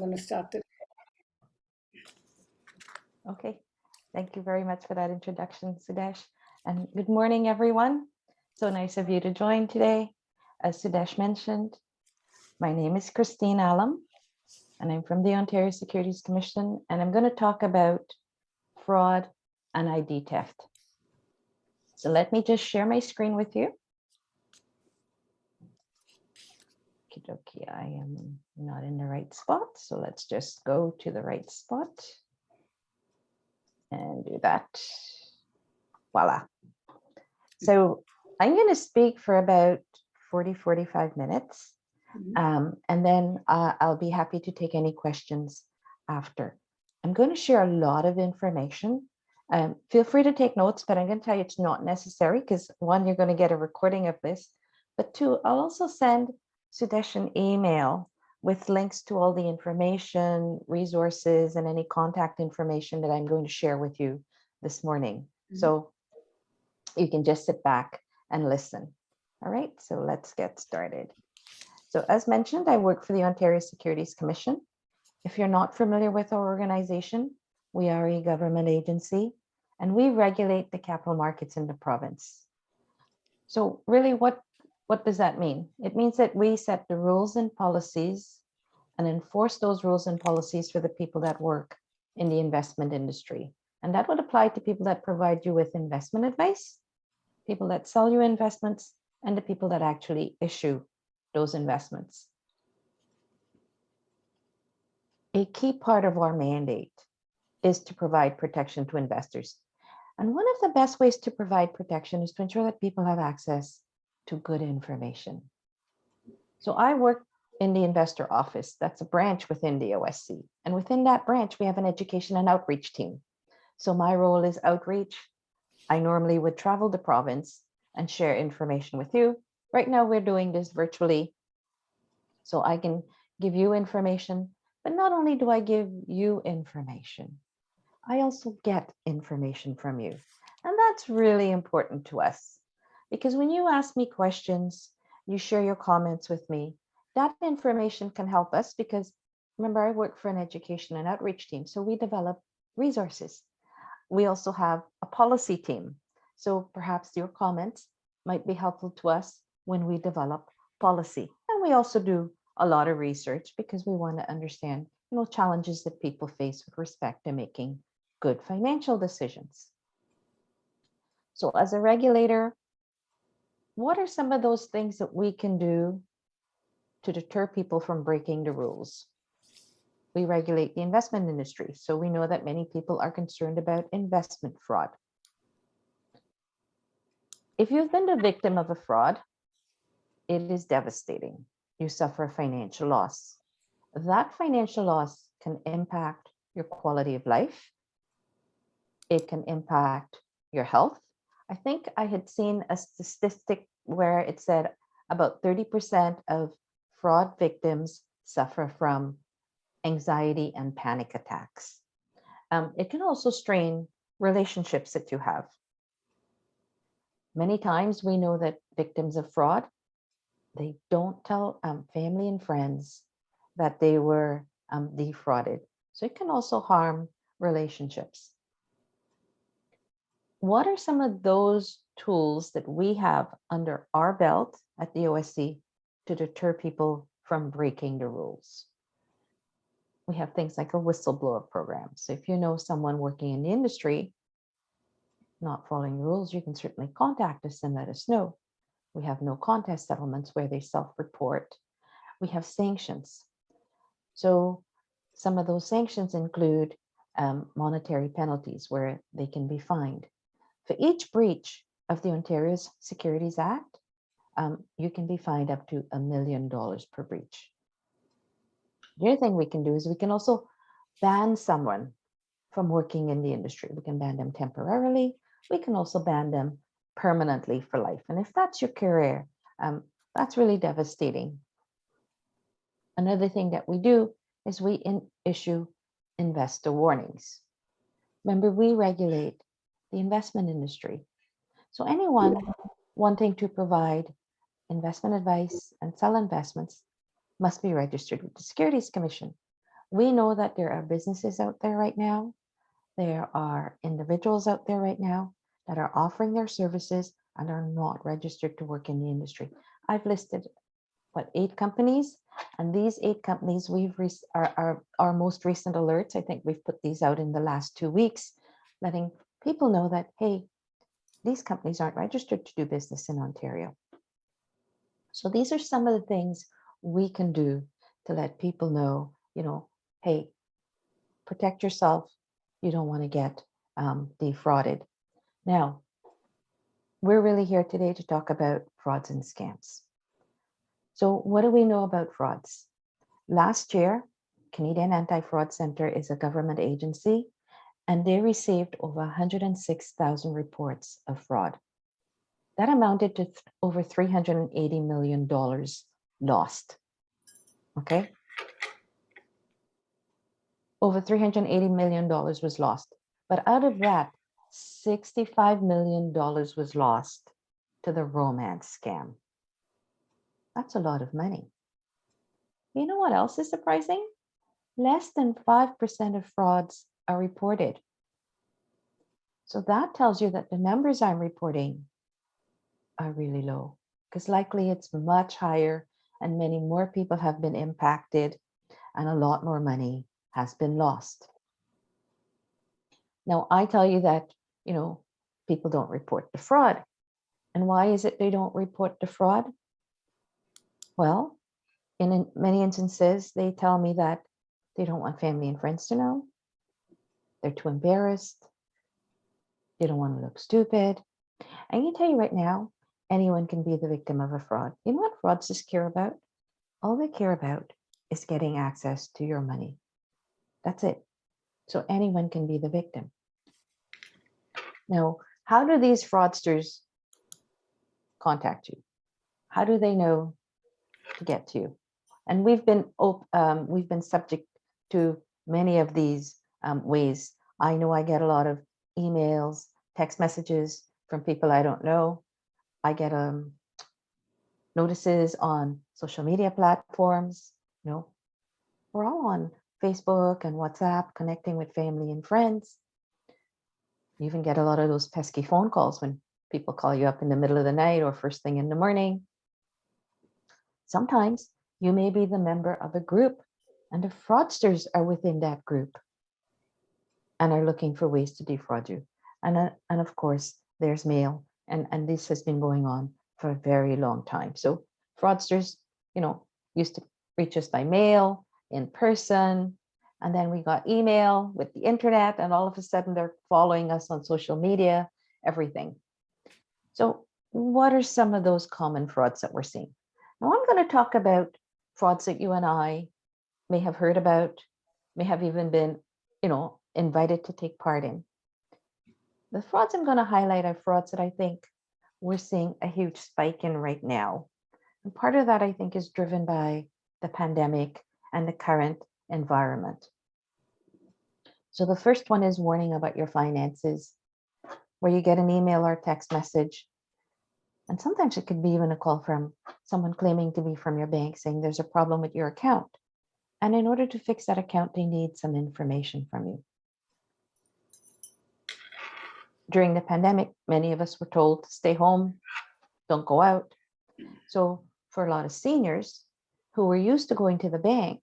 going to start the. Okay, thank you very much for that introduction, Sudesh. And good morning, everyone. So nice of you to join today. As Sudesh mentioned, my name is Christine Allum, and I'm from the Ontario Securities Commission, and I'm going to talk about fraud and ID theft. So let me just share my screen with you. Okay, I am not in the right spot, so let's just go to the right spot and do that. Voila. So I'm going to speak for about 45 minutes, and then I'll be happy to take any questions after. I'm going to share a lot of information. Feel free to take notes, but I'm going to tell you it's not necessary because one, you're going to get a recording of this, but two, I'll also send Sudesh an email with links to all the information, resources, and any contact information that I'm going to share with you this morning. So you can just sit back and listen. All right, so let's get started. So as mentioned, I work for the Ontario Securities Commission. If you're not familiar with our organization, we are a government agency and we regulate the capital markets in the province. So really, what does that mean? It means that we set the rules and policies and enforce those rules and policies for the people that work in the investment industry. And that would apply to people that provide you with investment advice, people that sell you investments, and the people that actually issue those investments. A key part of our mandate is to provide protection to investors. And one of the best ways to provide protection is to ensure that people have access to good information. So I work in the investor office. That's a branch within the OSC. And within that branch, we have an education and outreach team. So my role is outreach. I normally would travel the province and share information with you. Right now, we're doing this virtually, so I can give you information. But not only do I give you information, I also get information from you. And that's really important to us because when you ask me questions, you share your comments with me, that information can help us because remember, I work for an education and outreach team, so we develop resources. We also have a policy team. So perhaps your comments might be helpful to us when we develop policy. And we also do a lot of research because we want to understand, challenges that people face with respect to making good financial decisions. So as a regulator, what are some of those things that we can do to deter people from breaking the rules? We regulate the investment industry, so we know that many people are concerned about investment fraud. If you've been the victim of a fraud, it is devastating. You suffer financial loss. That financial loss can impact your quality of life. It can impact your health. I think I had seen a statistic where it said about 30% of fraud victims suffer from anxiety and panic attacks. It can also strain relationships that you have. Many times we know that victims of fraud, they don't tell family and friends that they were defrauded. So it can also harm relationships. What are some of those tools that we have under our belt at the OSC to deter people from breaking the rules? We have things like a whistleblower program. So if you know someone working in the industry not following rules, you can certainly contact us and let us know. We have no contest settlements where they self-report. We have sanctions. So some of those sanctions include monetary penalties where they can be fined. For each breach of the Ontario's Securities Act, you can be fined up to $1 million per breach. The other thing we can do is we can also ban someone from working in the industry. We can ban them temporarily. We can also ban them permanently for life. And if that's your career, that's really devastating. Another thing that we do is we issue investor warnings. Remember, we regulate the investment industry. So anyone wanting to provide investment advice and sell investments must be registered with the Securities Commission. We know that there are businesses out there right now. There are individuals out there right now that are offering their services and are not registered to work in the industry. I've listed, what, 8 companies? And these 8 companies, our most recent alerts, I think we've put these out in the last 2 weeks, letting people know that, hey, these companies aren't registered to do business in Ontario. So these are some of the things we can do to let people know, hey, protect yourself. You don't want to get defrauded. Now, we're really here today to talk about frauds and scams. So what do we know about frauds? Last year, Canadian Anti-Fraud Centre is a government agency, and they received over 106,000 reports of fraud. That amounted to over $380 million lost. Okay? Over $380 million was lost. But out of that, $65 million was lost to the romance scam. That's a lot of money. You know what else is surprising? Less than 5% of frauds are reported. So that tells you that the numbers I'm reporting are really low, because likely it's much higher and many more people have been impacted and a lot more money has been lost. Now, I tell you that, people don't report the fraud. And why is it they don't report the fraud? Well, in many instances, they tell me that they don't want family and friends to know. They're too embarrassed. They don't want to look stupid. I can tell you right now, anyone can be the victim of a fraud. You know what fraudsters care about? All they care about is getting access to your money. That's it. So anyone can be the victim. Now, how do these fraudsters contact you? How do they know to get to you? And we've been subject to many of these ways. I know I get a lot of emails, text messages from people I don't know. I get notices on social media platforms. We're all on Facebook and WhatsApp, connecting with family and friends. You even get a lot of those pesky phone calls when people call you up in the middle of the night or first thing in the morning. Sometimes you may be the member of a group and the fraudsters are within that group and are looking for ways to defraud you. And of course, there's mail. And this has been going on for a very long time. So fraudsters, used to reach us by mail, in person, and then we got email with the internet, and all of a sudden they're following us on social media, everything. So what are some of those common frauds that we're seeing? Now I'm going to talk about frauds that you and I may have heard about, may have even been, invited to take part in. The frauds I'm going to highlight are frauds that I think we're seeing a huge spike in right now. And part of that, I think, is driven by the pandemic and the current environment. So the first one is warning about your finances, where you get an email or text message. And sometimes it could be even a call from someone claiming to be from your bank saying there's a problem with your account. And in order to fix that account, they need some information from you. During the pandemic, many of us were told to stay home, don't go out. So for a lot of seniors who were used to going to the bank,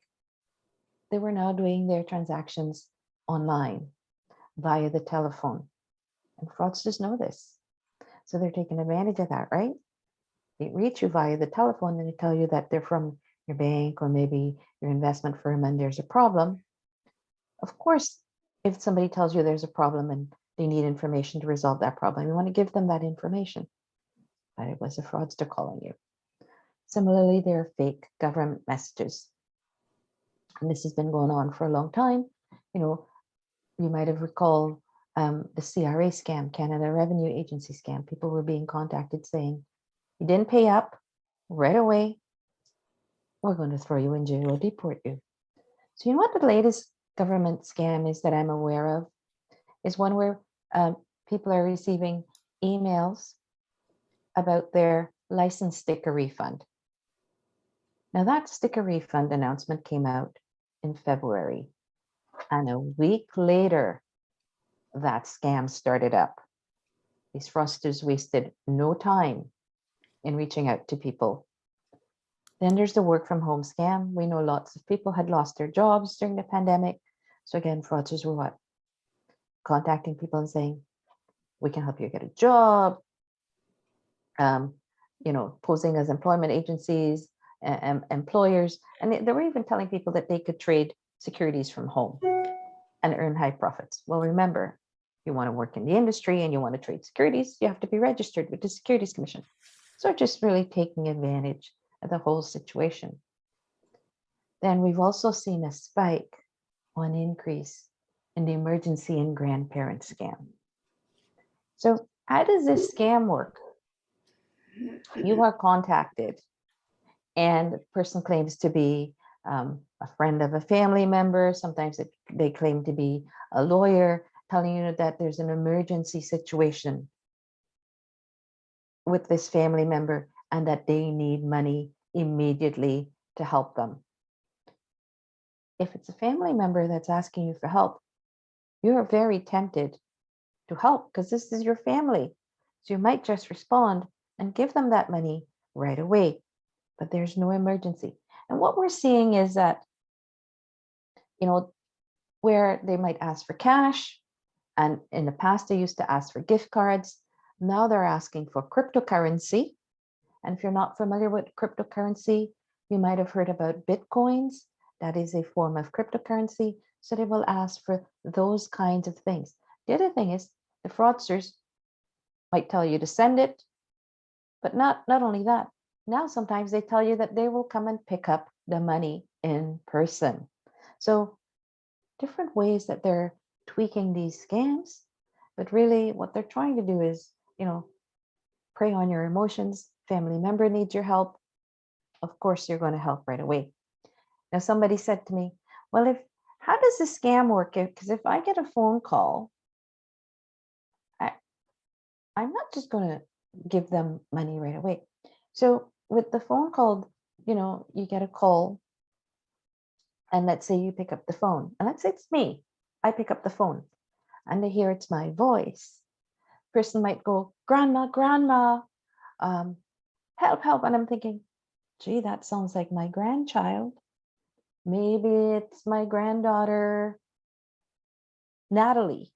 they were now doing their transactions online via the telephone. And fraudsters know this. So they're taking advantage of that, right? They reach you via the telephone and they tell you that they're from your bank or maybe your investment firm and there's a problem. Of course, if somebody tells you there's a problem and they need information to resolve that problem, you want to give them that information. But it was a fraudster calling you. Similarly, there are fake government messages. And this has been going on for a long time. You might have recalled the CRA scam, Canada Revenue Agency scam. People were being contacted saying, you didn't pay up right away, we're going to throw you in jail or deport you. So you know what the latest government scam is that I'm aware of? Is one where people are receiving emails about their license sticker refund. Now that sticker refund announcement came out in February. And a week later, that scam started up. These fraudsters wasted no time in reaching out to people. Then there's the work from home scam. We know lots of people had lost their jobs during the pandemic. So again, fraudsters were what? Contacting people and saying, we can help you get a job, posing as employment agencies, employers. And they were even telling people that they could trade securities from home and earn high profits. Well, remember, you want to work in the industry and you want to trade securities, you have to be registered with the Securities Commission. So just really taking advantage of the whole situation. Then we've also seen a spike or an increase in the emergency and grandparent scam. So how does this scam work? You are contacted and the person claims to be a friend of a family member. Sometimes they claim to be a lawyer, telling you that there's an emergency situation with this family member and that they need money immediately to help them. If it's a family member that's asking you for help, you're very tempted to help because this is your family. So you might just respond and give them that money right away, but there's no emergency. And what we're seeing is that, where they might ask for cash, and in the past they used to ask for gift cards. Now they're asking for cryptocurrency. And if you're not familiar with cryptocurrency, you might have heard about Bitcoins. That is a form of cryptocurrency. So they will ask for those kinds of things. The other thing is the fraudsters might tell you to send it, but not only that. Now sometimes they tell you that they will come and pick up the money in person. So different ways that they're tweaking these scams, but really what they're trying to do is, prey on your emotions. Family member needs your help. Of course, you're going to help right away. Now, somebody said to me, well, how does this scam work? Because if I get a phone call, I'm not just going to give them money right away. So with the phone call, you get a call and let's say you pick up the phone and let's say it's me. I pick up the phone and they hear it's my voice. Person might go, grandma, help. And I'm thinking, gee, that sounds like my grandchild. Maybe it's my granddaughter, Natalie.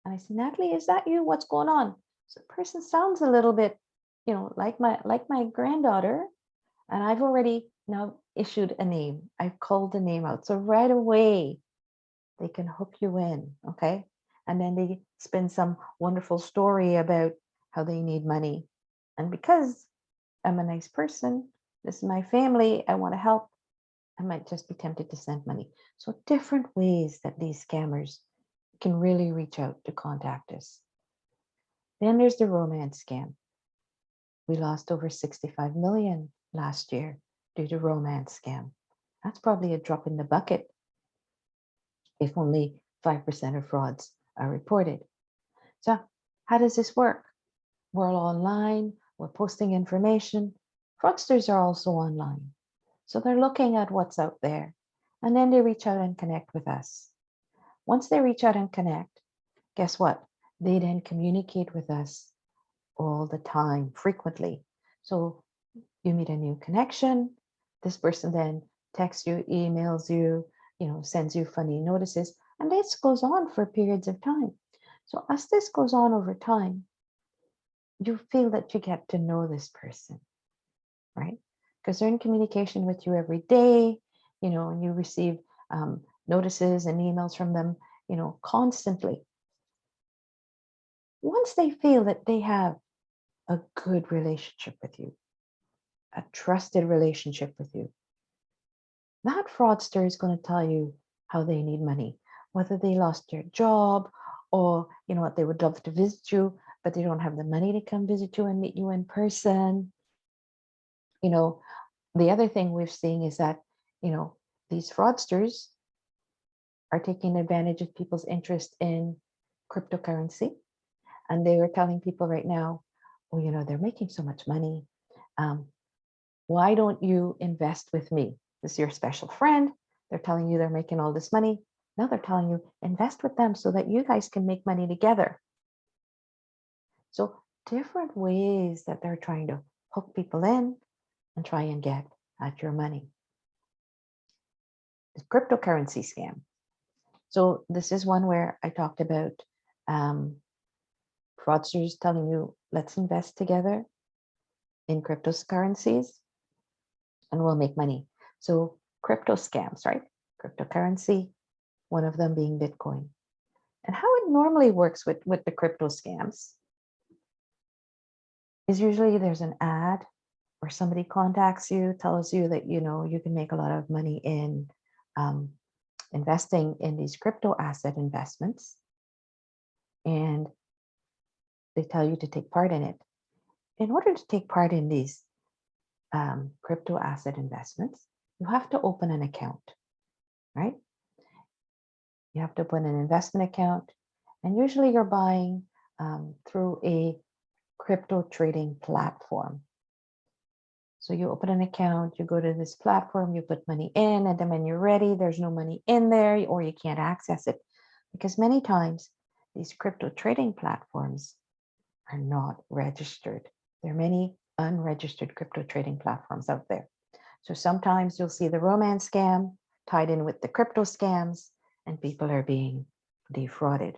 And I say, Natalie, is that you? What's going on? So the person sounds a little bit, like my granddaughter. And I've already now issued a name. I've called the name out. So right away, they can hook you in, okay? And then they spin some wonderful story about how they need money. And because I'm a nice person, this is my family, I want to help, I might just be tempted to send money. So different ways that these scammers can really reach out to contact us. Then there's the romance scam. We lost over 65 million last year due to romance scam. That's probably a drop in the bucket if only 5% of frauds are reported. So how does this work? We're all online, we're posting information. Fraudsters are also online. So they're looking at what's out there and then they reach out and connect with us. Once they reach out and connect, guess what? They then communicate with us all the time, frequently. So you meet a new connection. This person then texts you, emails you, sends you funny notices, and this goes on for periods of time. So as this goes on over time, you feel that you get to know this person, right? Because they're in communication with you every day, and you receive notices and emails from them, constantly. Once they feel that they have a good relationship with you, a trusted relationship with you, that fraudster is going to tell you how they need money, whether they lost their job or, what, they would love to visit you, but they don't have the money to come visit you and meet you in person. The other thing we've seen is that, these fraudsters are taking advantage of people's interest in cryptocurrency. And they were telling people right now, well, they're making so much money. Why don't you invest with me? This is your special friend. They're telling you they're making all this money. Now they're telling you invest with them so that you guys can make money together. So different ways that they're trying to hook people in and try and get at your money. The cryptocurrency scam. So this is one where I talked about fraudsters telling you, let's invest together in cryptocurrencies and we'll make money. So crypto scams, right? Cryptocurrency, one of them being Bitcoin. And how it normally works with the crypto scams is usually there's an ad or somebody contacts you, tells you that, you can make a lot of money in investing in these crypto asset investments. And they tell you to take part in it. In order to take part in these crypto asset investments, you have to open an account, right? You have to open an investment account, and usually you're buying through a crypto trading platform. So you open an account, you go to this platform, you put money in, and then when you're ready, there's no money in there or you can't access it. Because many times these crypto trading platforms are not registered. There are many unregistered crypto trading platforms out there. So sometimes you'll see the romance scam tied in with the crypto scams, and people are being defrauded.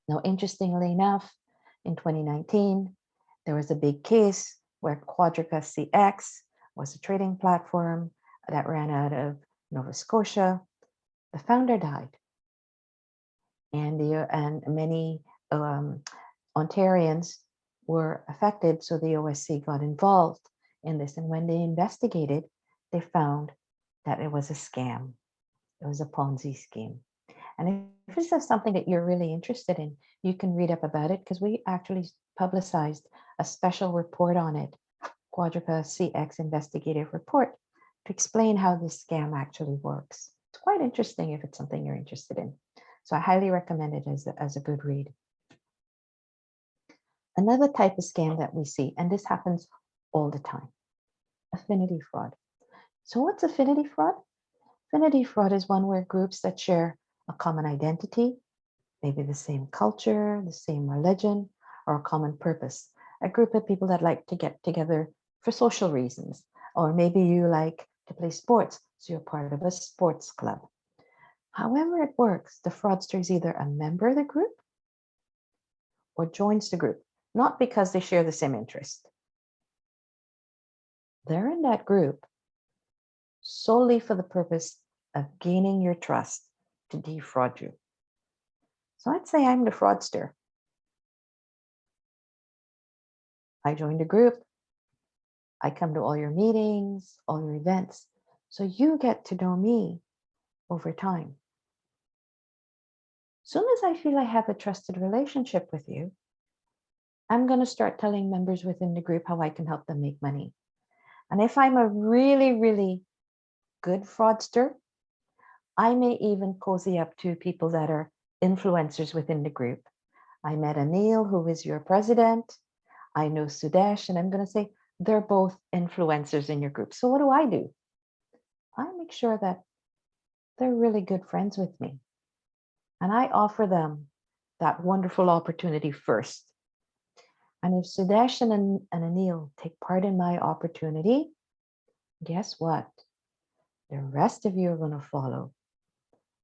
Now, interestingly enough, in 2019, there was a big case where Quadrica CX was a trading platform that ran out of Nova Scotia. The founder died, and many Ontarians were affected, so the OSC got involved in this. And when they investigated, they found that it was a scam. It was a Ponzi scheme. And if this is something that you're really interested in, you can read up about it because we actually publicized a special report on it, Quadrica CX Investigative Report, to explain how this scam actually works. It's quite interesting if it's something you're interested in. So I highly recommend it as a good read. Another type of scam that we see, and this happens all the time, affinity fraud. So what's affinity fraud? Affinity fraud is one where groups that share a common identity, maybe the same culture, the same religion, or a common purpose. A group of people that like to get together for social reasons, or maybe you like to play sports, so you're part of a sports club. However it works, the fraudster is either a member of the group or joins the group, not because they share the same interest. They're in that group solely for the purpose of gaining your trust to defraud you. So let's say I'm the fraudster. I joined a group. I come to all your meetings, all your events. So you get to know me over time. Soon as I feel I have a trusted relationship with you, I'm going to start telling members within the group how I can help them make money. And if I'm a really, really good fraudster, I may even cozy up to people that are influencers within the group. I met Anil, who is your president. I know Sudesh, and I'm going to say they're both influencers in your group. So what do? I make sure that they're really good friends with me. And I offer them that wonderful opportunity first. And if Sudesh and Anil take part in my opportunity, guess what? The rest of you are going to follow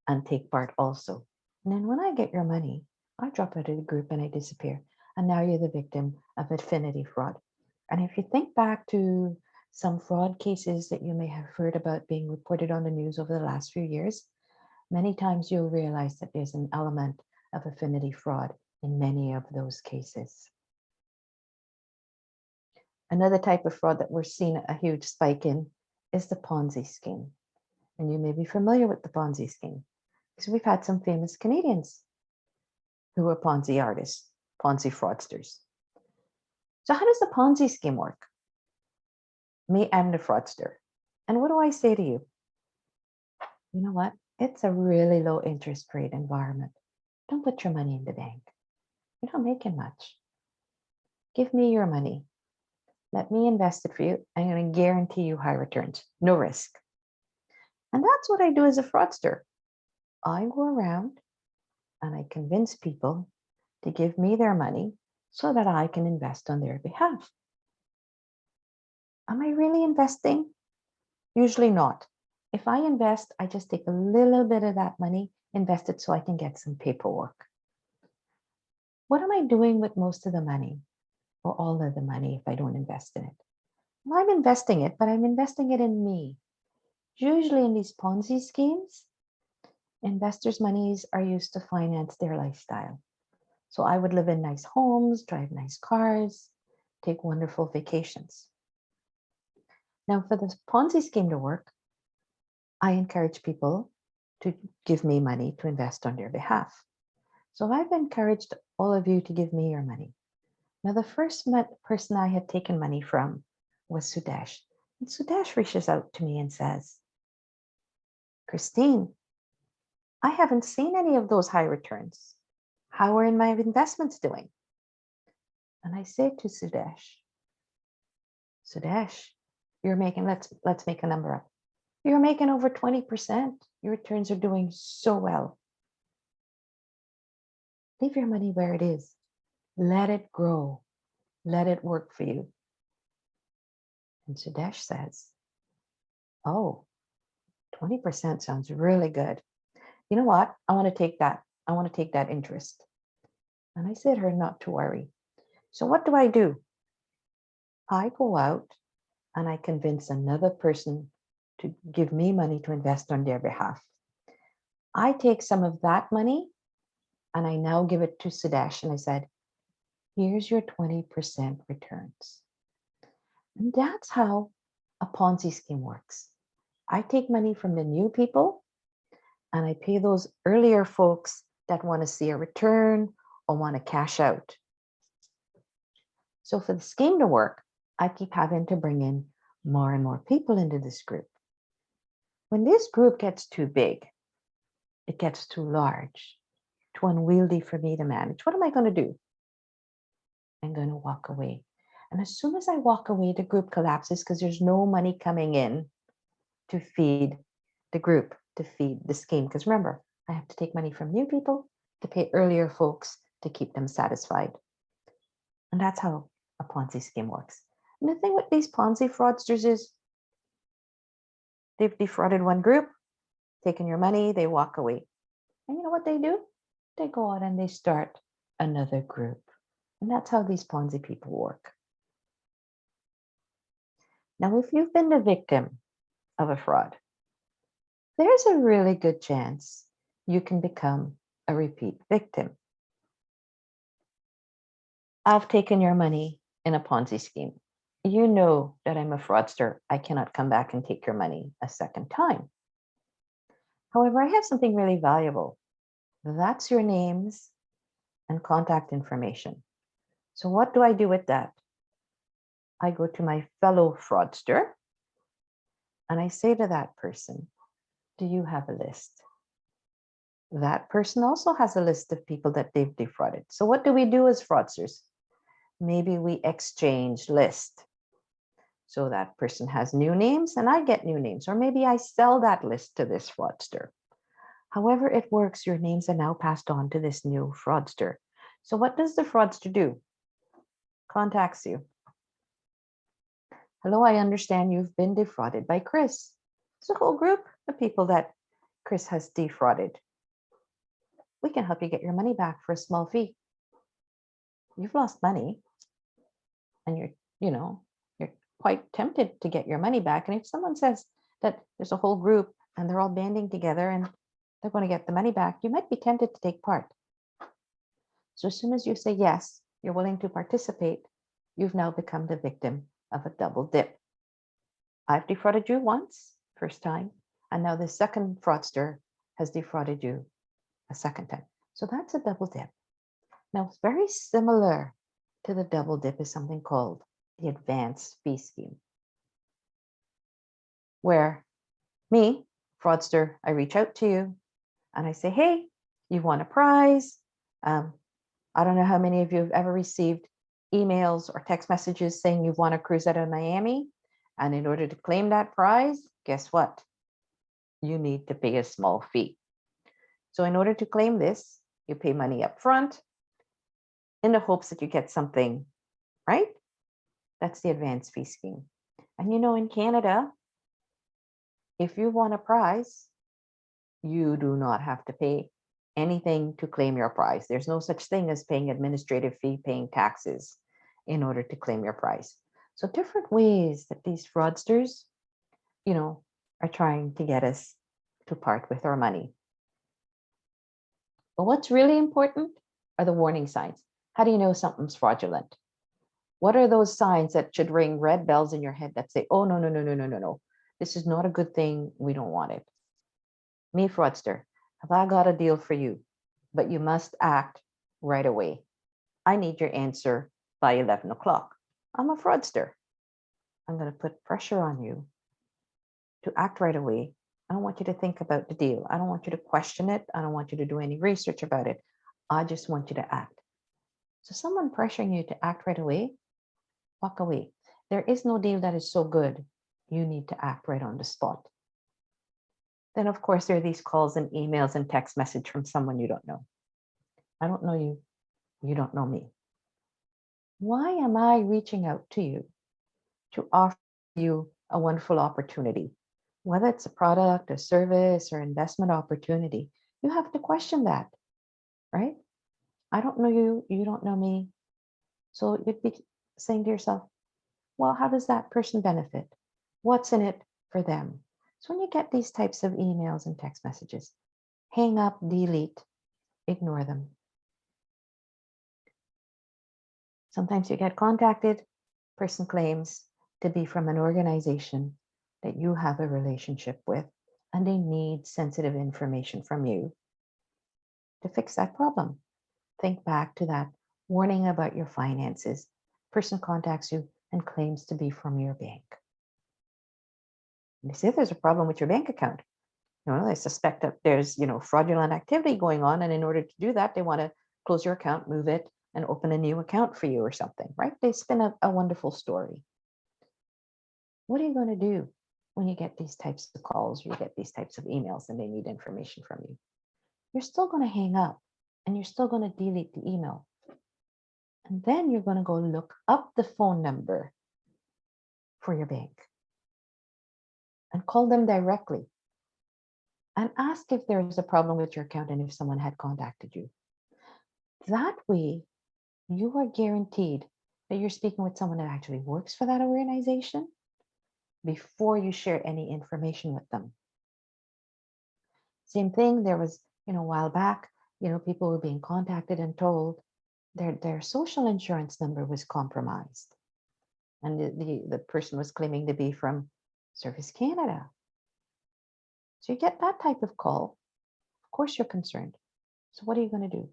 and take part also. And then when I get your money, I drop out of the group and I disappear. And now you're the victim of affinity fraud. And if you think back to some fraud cases that you may have heard about being reported on the news over the last few years, many times you'll realize that there's an element of affinity fraud in many of those cases. Another type of fraud that we're seeing a huge spike in is the Ponzi scheme. And you may be familiar with the Ponzi scheme because we've had some famous Canadians who are Ponzi artists, Ponzi fraudsters. So how does the Ponzi scheme work? Me, I'm the fraudster. And what do I say to you? You know what? It's a really low interest rate environment. Don't put your money in the bank. You're not making much. Give me your money. Let me invest it for you. I'm going to guarantee you high returns, no risk. And that's what I do as a fraudster. I go around and I convince people to give me their money so that I can invest on their behalf. Am I really investing? Usually not. If I invest, I just take a little bit of that money, invest it so I can get some paperwork. What am I doing with most of the money or all of the money if I don't invest in it? Well, I'm investing it, but I'm investing it in me. Usually in these Ponzi schemes, investors' monies are used to finance their lifestyle. So I would live in nice homes, drive nice cars, take wonderful vacations. Now, for this Ponzi scheme to work, I encourage people to give me money to invest on their behalf. So I've encouraged all of you to give me your money. Now, the first person I had taken money from was Sudesh. And Sudesh reaches out to me and says, Christine, I haven't seen any of those high returns. How are my investments doing? And I say to Sudesh, you're making, let's make a number up. You're making over 20%. Your returns are doing so well. Leave your money where it is. Let it grow. Let it work for you. And Sudesh says, oh, 20% sounds really good. You know what? I want to take that. I want to take that interest. And I said to her not to worry. So what do? I go out and I convince another person to give me money to invest on their behalf. I take some of that money and I now give it to Sudesh. And I said, here's your 20% returns. And that's how a Ponzi scheme works. I take money from the new people and I pay those earlier folks that want to see a return or want to cash out. So for the scheme to work, I keep having to bring in more and more people into this group. When this group gets too big, it gets too large, too unwieldy for me to manage. What am I going to do? I'm going to walk away. And as soon as I walk away, the group collapses because there's no money coming in to feed the group, to feed the scheme. Because remember, I have to take money from new people to pay earlier folks to keep them satisfied. And that's how a Ponzi scheme works. And the thing with these Ponzi fraudsters is they've defrauded one group, taken your money, they walk away. And you know what they do? They go out and they start another group. And that's how these Ponzi people work. Now, if you've been the victim of a fraud, there's a really good chance you can become a repeat victim. I've taken your money in a Ponzi scheme. You know that I'm a fraudster. I cannot come back and take your money a second time. However, I have something really valuable. That's your names and contact information. So what do I do with that? I go to my fellow fraudster and I say to that person, do you have a list? That person also has a list of people that they've defrauded. So what do we do as fraudsters? Maybe we exchange list. So that person has new names and I get new names, or maybe I sell that list to this fraudster. However it works, your names are now passed on to this new fraudster. So what does the fraudster do? Contacts you. Hello, I understand you've been defrauded by Chris. It's a whole group of people that Chris has defrauded. We can help you get your money back for a small fee. You've lost money and you're quite tempted to get your money back. And if someone says that there's a whole group and they're all banding together and they're going to get the money back, you might be tempted to take part. So as soon as you say yes, you're willing to participate, you've now become the victim of a double dip. I've defrauded you once, first time, and now the second fraudster has defrauded you a second time. So that's a double dip. Now, it's very similar to the double dip is something called the advance fee scheme, where me, fraudster, I reach out to you and I say, hey, you won a prize. I don't know how many of you have ever received emails or text messages saying you've won a cruise out of Miami. And in order to claim that prize, guess what? you need to pay a small fee. So in order to claim this, you pay money up front in the hopes that you get something, right? That's the advance fee scheme. And in Canada, if you won a prize, you do not have to pay anything to claim your prize. There's no such thing as paying administrative fee, paying taxes in order to claim your prize. So different ways that these fraudsters, are trying to get us to part with our money. But what's really important are the warning signs. How do you know something's fraudulent? What are those signs that should ring red bells in your head that say, oh, no, no, no, no, no, no, no. This is not a good thing. We don't want it. Me, fraudster, have I got a deal for you? But you must act right away. I need your answer by 11 o'clock. I'm a fraudster. I'm going to put pressure on you to act right away. I don't want you to think about the deal. I don't want you to question it. I don't want you to do any research about it. I just want you to act. So someone pressuring you to act right away, walk away. There is no deal that is so good. You need to act right on the spot. Then, of course, there are these calls and emails and text message from someone you don't know. I don't know you. You don't know me. Why am I reaching out to you to offer you a wonderful opportunity? Whether it's a product, a service, or investment opportunity, you have to question that, right? I don't know you. You don't know me. So you'd be saying to yourself, well, how does that person benefit? What's in it for them? So when you get these types of emails and text messages, hang up, delete, ignore them. Sometimes you get contacted, person claims to be from an organization that you have a relationship with, and they need sensitive information from you to fix that problem. Think back to that warning about your finances. Person contacts you and claims to be from your bank. And they say there's a problem with your bank account. They suspect that there's, fraudulent activity going on. And in order to do that, they want to close your account, move it, and open a new account for you or something, right? They spin a wonderful story. What are you going to do when you get these types of calls or you get these types of emails and they need information from you? You're still going to hang up and you're still going to delete the email. And then you're going to go look up the phone number for your bank and call them directly and ask if there's a problem with your account and if someone had contacted you. That way, you are guaranteed that you're speaking with someone that actually works for that organization before you share any information with them. Same thing, there was, a while back, people were being contacted and told their social insurance number was compromised. And the person was claiming to be from Service Canada. So you get that type of call. Of course, you're concerned. So what are you going to do?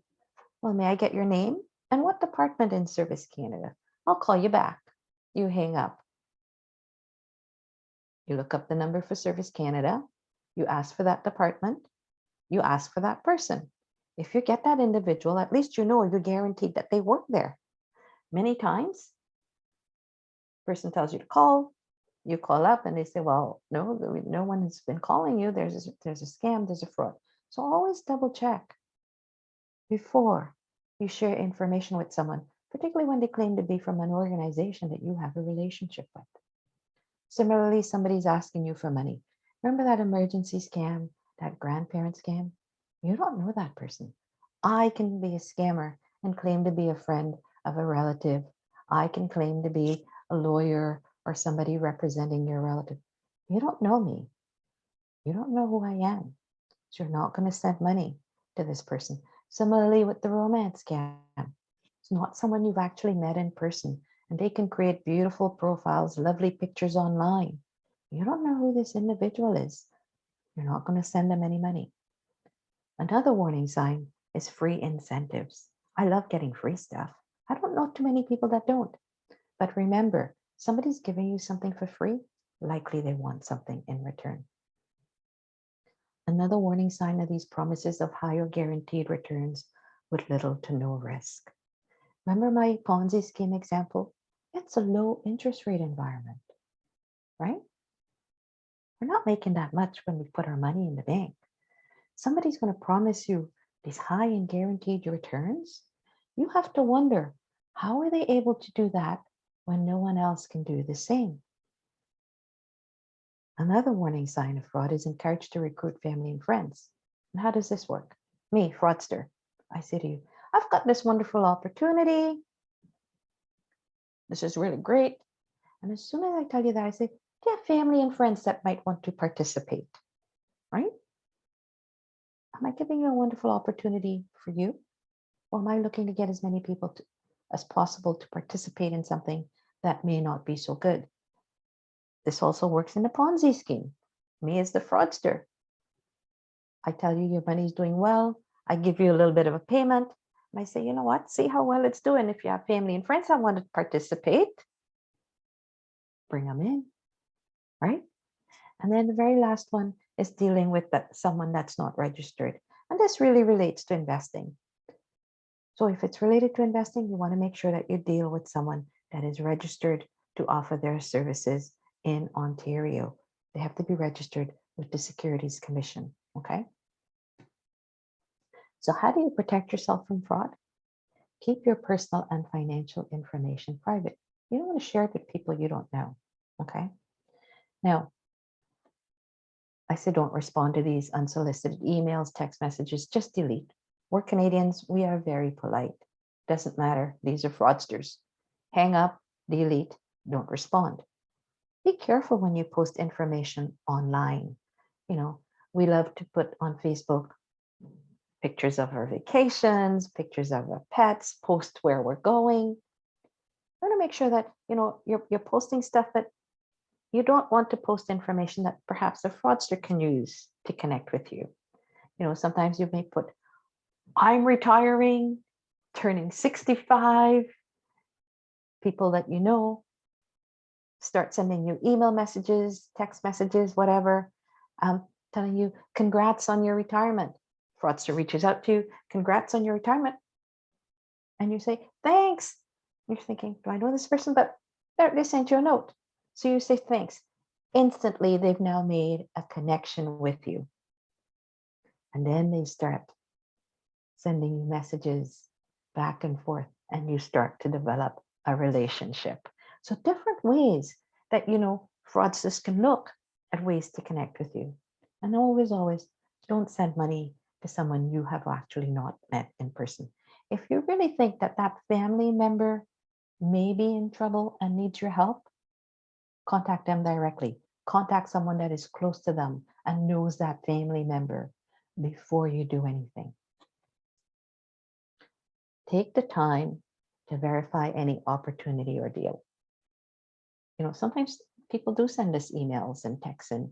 Well, may I get your name and what department in Service Canada? I'll call you back. You hang up. You look up the number for Service Canada. You ask for that department. You ask for that person. If you get that individual, at least you're guaranteed that they work there. Many times, person tells you to call, you call up and they say, well, no one has been calling you. There's a scam, there's a fraud. So always double check before you share information with someone, particularly when they claim to be from an organization that you have a relationship with. Similarly, somebody's asking you for money. Remember that emergency scam, that grandparent scam? You don't know that person. I can be a scammer and claim to be a friend of a relative. I can claim to be a lawyer or somebody representing your relative. You don't know me. You don't know who I am. So you're not going to send money to this person. Similarly with the romance scam. It's not someone you've actually met in person. And they can create beautiful profiles, lovely pictures online. You don't know who this individual is. You're not going to send them any money. Another warning sign is free incentives. I love getting free stuff. I don't know too many people that don't. But remember, somebody's giving you something for free, likely they want something in return. Another warning sign are these promises of higher guaranteed returns with little to no risk. Remember my Ponzi scheme example? It's a low interest rate environment, right? We're not making that much when we put our money in the bank. Somebody's going to promise you these high and guaranteed returns. You have to wonder, how are they able to do that when no one else can do the same? Another warning sign of fraud is encouraged to recruit family and friends. And how does this work? Me, fraudster, I say to you, I've got this wonderful opportunity. This is really great. And as soon as I tell you that, I say, do you have family and friends that might want to participate? Right? Am I giving you a wonderful opportunity for you? Or am I looking to get as many people as possible to participate in something that may not be so good? This also works in the Ponzi scheme. Me as the fraudster. I tell you your money's doing well. I give you a little bit of a payment. And I say, you know what? See how well it's doing. If you have family and friends that want to participate, bring them in, right? And then the very last one is dealing with someone that's not registered. And this really relates to investing. So if it's related to investing, you want to make sure that you deal with someone that is registered to offer their services in Ontario. They have to be registered with the Securities Commission, okay? So how do you protect yourself from fraud? Keep your personal and financial information private. You don't want to share it with people you don't know, okay? Now, I say don't respond to these unsolicited emails, text messages, just delete. We're Canadians, we are very polite. Doesn't matter, these are fraudsters. Hang up, delete, don't respond. Be careful when you post information online. You know, we love to put on Facebook pictures of our vacations, pictures of our pets, post where we're going. You want to make sure that, you know, you're posting stuff that you don't want to post information that perhaps a fraudster can use to connect with you. You know, sometimes you may put, I'm retiring, turning 65. People that you know start sending you email messages, text messages, whatever, telling you, congrats on your retirement. Fraudster reaches out to you, congrats on your retirement. And you say, thanks. You're thinking, do I know this person? But they sent you a note. So you say, thanks. Instantly, they've now made a connection with you. And then they start sending you messages back and forth, and you start to develop a relationship. So different ways that, you know, fraudsters can look at ways to connect with you. And always, always don't send money to someone you have actually not met in person. If you really think that that family member may be in trouble and needs your help, contact them directly. Contact someone that is close to them and knows that family member before you do anything. Take the time to verify any opportunity or deal. You know, sometimes people do send us emails and texts and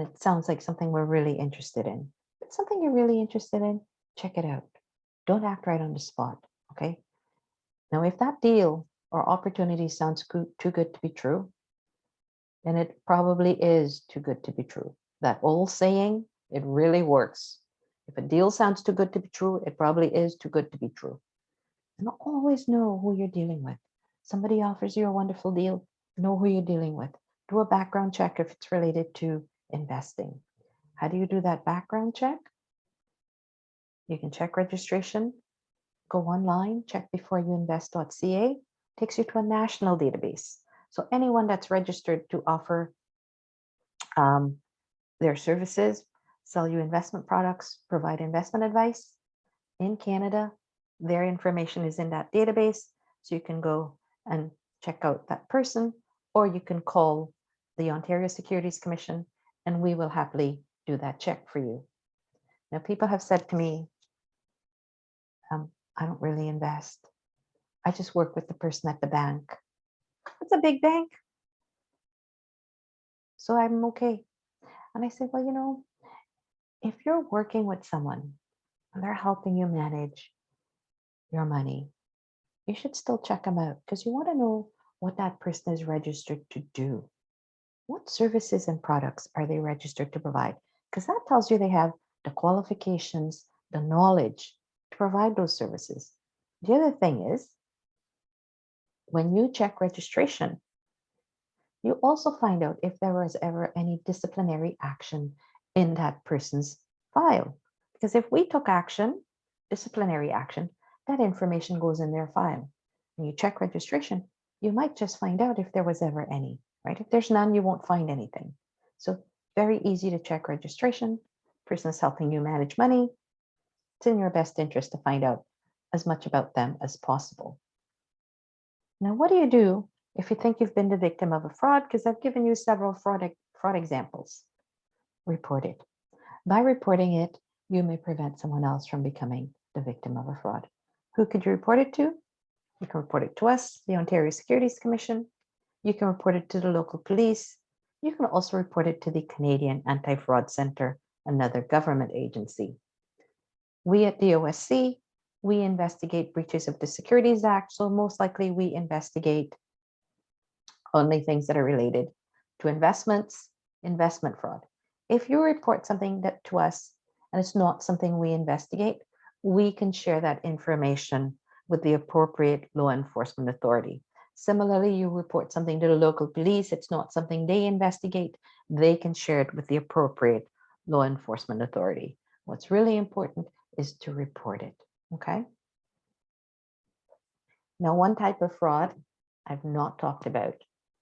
it sounds like something we're really interested in. If it's something you're really interested in, check it out. Don't act right on the spot, okay? Now, if that deal or opportunity sounds too good to be true, then it probably is too good to be true. That old saying, it really works. If a deal sounds too good to be true, it probably is too good to be true. And always know who you're dealing with. Somebody offers you a wonderful deal, know who you're dealing with. Do a background check if it's related to investing. How do you do that background check? You can check registration, go online, check beforeyouinvest.ca, takes you to a national database. So anyone that's registered to offer their services, sell you investment products, provide investment advice in Canada, their information is in that database. So you can go and check out that person, or you can call the Ontario Securities Commission and we will happily do that check for you. Now, people have said to me, I don't really invest. I just work with the person at the bank. It's a big bank, so I'm okay. And I said, well, you know, if you're working with someone and they're helping you manage your money, you should still check them out because you want to know what that person is registered to do. What services and products are they registered to provide? Because that tells you they have the qualifications, the knowledge to provide those services. The other thing is, when you check registration, You also find out if there was ever any disciplinary action in that person's file. Because if we took action, disciplinary action, that information goes in their file. When you check registration, you might just find out if there was ever any, right? If there's none, you won't find anything. So very easy to check registration. Person is helping you manage money. It's in your best interest to find out as much about them as possible. Now, what do you do if you think you've been the victim of a fraud? Because I've given you several fraud examples. Report it. By reporting it, you may prevent someone else from becoming the victim of a fraud. Who could you report it to? You can report it to us, the Ontario Securities Commission. You can report it to the local police. You can also report it to the Canadian Anti-Fraud Centre, another government agency. We at the OSC, we investigate breaches of the Securities Act, so most likely we investigate only things that are related to investments, investment fraud. If you report something that to us and it's not something we investigate, we can share that information with the appropriate law enforcement authority. Similarly, you report something to the local police, it's not something they investigate, they can share it with the appropriate law enforcement authority. What's really important is to report it, okay? Now, one type of fraud I've not talked about,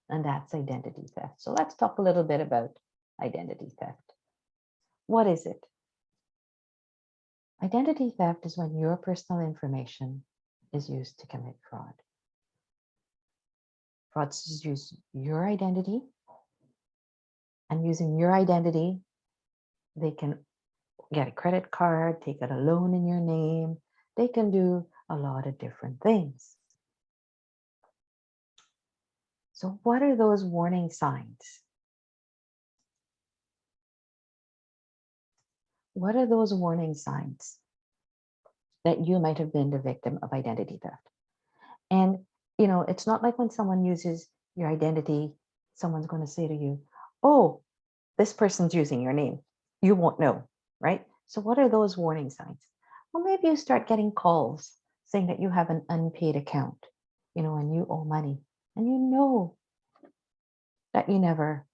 and that's identity theft. So let's talk a little bit about identity theft. What is it? Identity theft is when your personal information is used to commit fraud. Fraudsters use your identity, and using your identity, they can get a credit card, take out a loan in your name. They can do a lot of different things. So what are those warning signs? What are those warning signs that you might have been the victim of identity theft? And, you know, it's not like when someone uses your identity, someone's going to say to you, oh, this person's using your name. You won't know, right? So what are those warning signs? Well, maybe you start getting calls saying that you have an unpaid account, you know, and you owe money, and you know that you never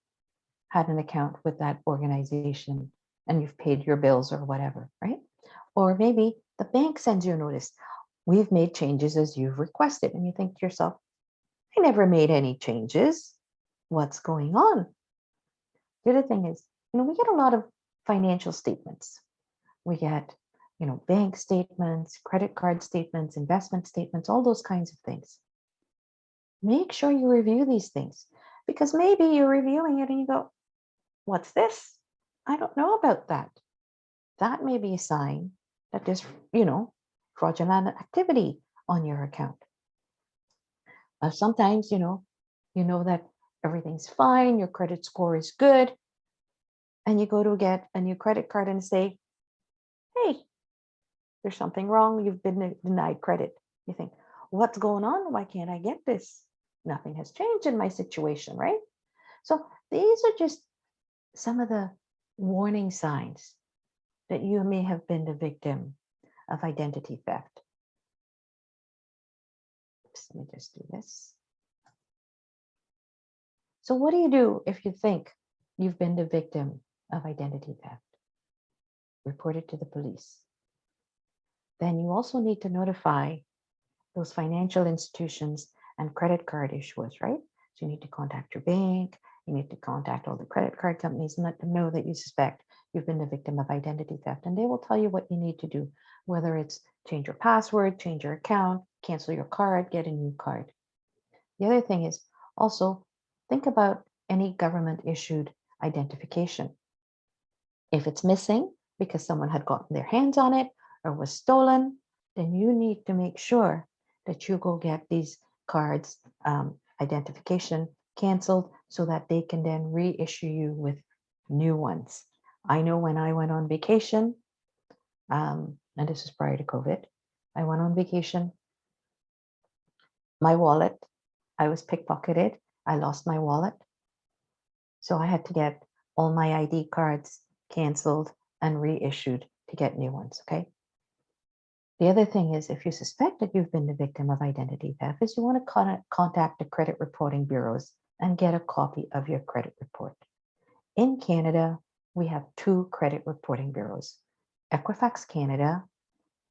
had an account with that organization and you've paid your bills or whatever, right? Or maybe the bank sends you a notice. We've made changes as you've requested. And you think to yourself, I never made any changes. What's going on? The other thing is, you know, we get a lot of financial statements. We get, you know, bank statements, credit card statements, investment statements, all those kinds of things. Make sure you review these things because maybe you're reviewing it and you go, what's this? I don't know about that. That may be a sign that there's, you know, fraudulent activity on your account. Sometimes, you know that everything's fine, your credit score is good, and you go to get a new credit card and say, hey, there's something wrong, you've been denied credit. You think, what's going on? Why can't I get this? Nothing has changed in my situation, right? So these are just some of the warning signs that you may have been the victim of identity theft. Oops, let me just do this. So what do you do if you think you've been the victim of identity theft? Report it to the police. Then you also need to notify those financial institutions and credit card issuers, right? So you need to contact your bank, you need to contact all the credit card companies and let them know that you suspect you've been the victim of identity theft. And they will tell you what you need to do, whether it's change your password, change your account, cancel your card, get a new card. The other thing is also think about any government issued identification. If it's missing because someone had gotten their hands on it or was stolen, then you need to make sure that you go get these cards identification canceled so that they can then reissue you with new ones. I know when I went on vacation, and this is prior to COVID, I went on vacation, my wallet, I was pickpocketed, I lost my wallet. So I had to get all my ID cards canceled and reissued to get new ones, okay? The other thing is, if you suspect that you've been the victim of identity theft, is you want to contact the credit reporting bureaus and get a copy of your credit report. In Canada, we have two credit reporting bureaus, Equifax Canada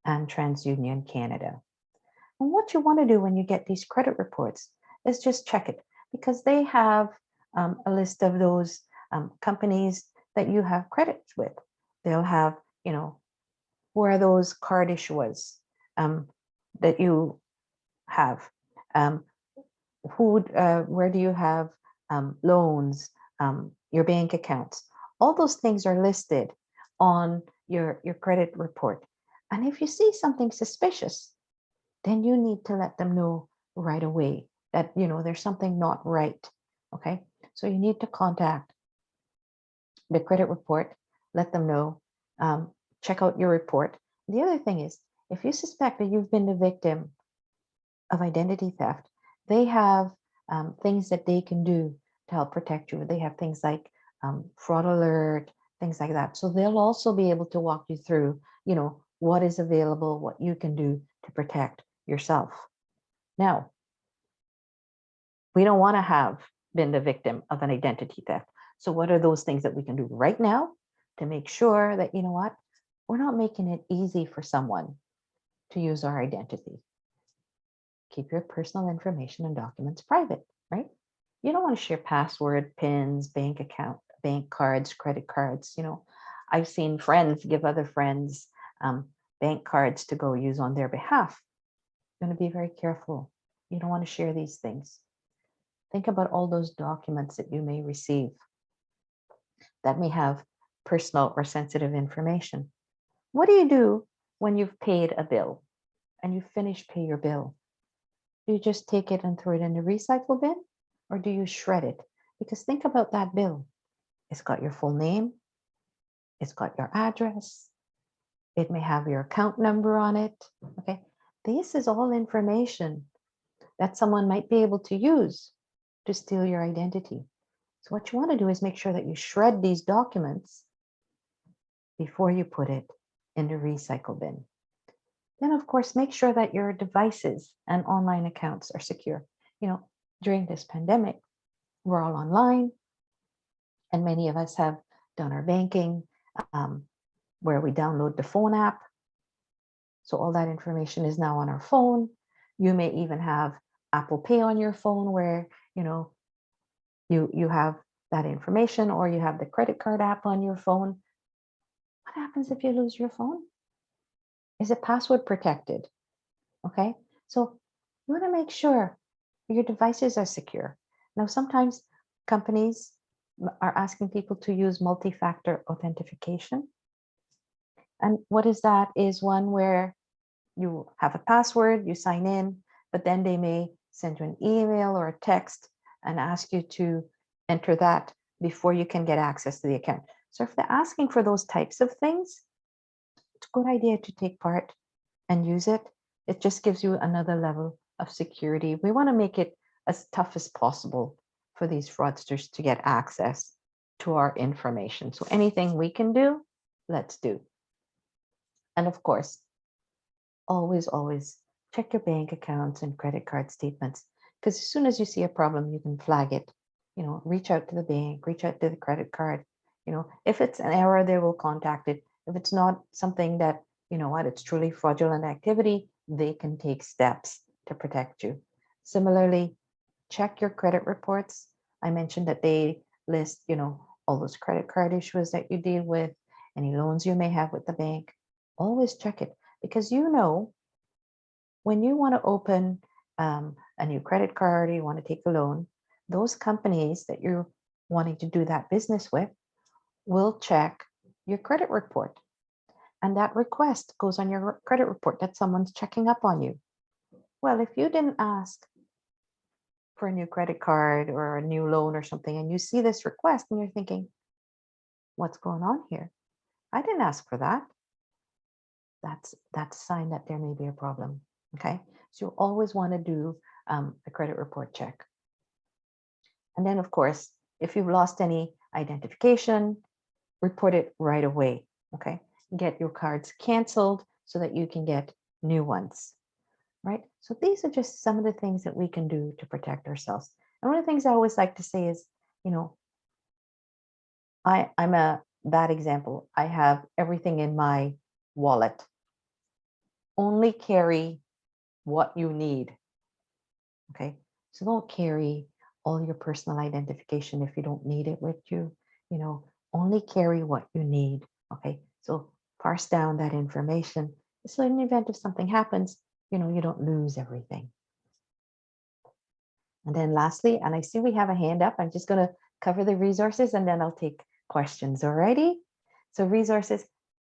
and TransUnion Canada. And what you want to do when you get these credit reports is just check it, because they have a list of those companies that you have credits with. They'll have, where those card issuers that you have, where do you have loans, your bank accounts. All those things are listed on your credit report. And if you see something suspicious, then you need to let them know right away that, there's something not right. Okay. So you need to contact the credit report, let them know, check out your report. The other thing is, if you suspect that you've been the victim of identity theft, they have things that they can do to help protect you. They have things like fraud alert, things like that. So they'll also be able to walk you through, what is available, what you can do to protect yourself. Now, we don't want to have been the victim of an identity theft. So what are those things that we can do right now to make sure that, we're not making it easy for someone to use our identity? Keep your personal information and documents private, right? You don't want to share password, PINs, bank account, bank cards, credit cards. I've seen friends give other friends bank cards to go use on their behalf. You're going to be very careful. You don't want to share these things. Think about all those documents that you may receive that may have personal or sensitive information. What do you do when you've paid a bill and you finish pay your bill? Do you just take it and throw it in the recycle bin, or do you shred it? Because think about that bill. It's got your full name. It's got your address. It may have your account number on it. Okay. This is all information that someone might be able to use to steal your identity. So what you want to do is make sure that you shred these documents before you put it in the recycle bin. Then, of course, make sure that your devices and online accounts are secure. During this pandemic, we're all online, and many of us have done our banking where we download the phone app. So all that information is now on our phone. You may even have Apple Pay on your phone where, you have that information, or you have the credit card app on your phone. What happens if you lose your phone? Is it password protected? Okay, so you want to make sure your devices are secure. Now, sometimes companies are asking people to use multi-factor authentication. And what is that? Is one where you have a password, you sign in, but then they may send you an email or a text and ask you to enter that before you can get access to the account. So if they're asking for those types of things, it's a good idea to take part and use it. It just gives you another level of security. We want to make it as tough as possible for these fraudsters to get access to our information. So anything we can do, let's do. And of course, always check your bank accounts and credit card statements, because as soon as you see a problem, you can flag it. Reach out to the bank, reach out to the credit card. If it's an error, they will contact it. If it's not something that, it's truly fraudulent activity, they can take steps to protect you. Similarly, check your credit reports. I mentioned that they list, all those credit card issues that you deal with, any loans you may have with the bank. Always check it, because when you want to open a new credit card, or you want to take a loan, those companies that you're wanting to do that business with will check your credit report. And that request goes on your credit report that someone's checking up on you. Well, if you didn't ask for a new credit card or a new loan or something, and you see this request and you're thinking, what's going on here? I didn't ask for that. That's a sign that there may be a problem. Okay, so you always want to do a credit report check. And then, of course, if you've lost any identification, report it right away. Okay, get your cards canceled so that you can get new ones. Right? So these are just some of the things that we can do to protect ourselves. And one of the things I always like to say is, you know, I'm a bad example. I have everything in my wallet. Only carry what you need. Okay. So don't carry all your personal identification if you don't need it with you. You know, only carry what you need. Okay. So parse down that information. So in the event if something happens, you know, you don't lose everything. And then lastly, and I see we have a hand up, I'm just going to cover the resources and then I'll take questions. Alrighty. So resources,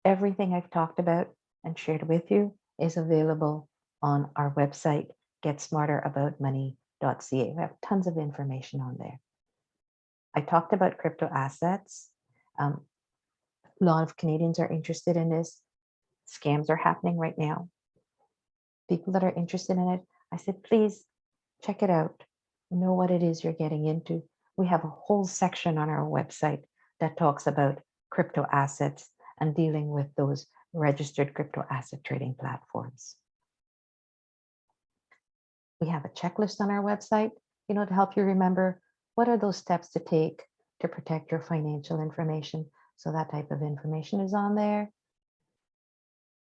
everything I've talked about and shared with you is available on our website, getsmarteraboutmoney.ca. We have tons of information on there. I talked about crypto assets. A lot of Canadians are interested in this. Scams are happening right now. People that are interested in it, I said, please check it out. Know what it is you're getting into. We have a whole section on our website that talks about crypto assets and dealing with those registered crypto asset trading platforms. We have a checklist on our website, you know, to help you remember what are those steps to take to protect your financial information. So that type of information is on there.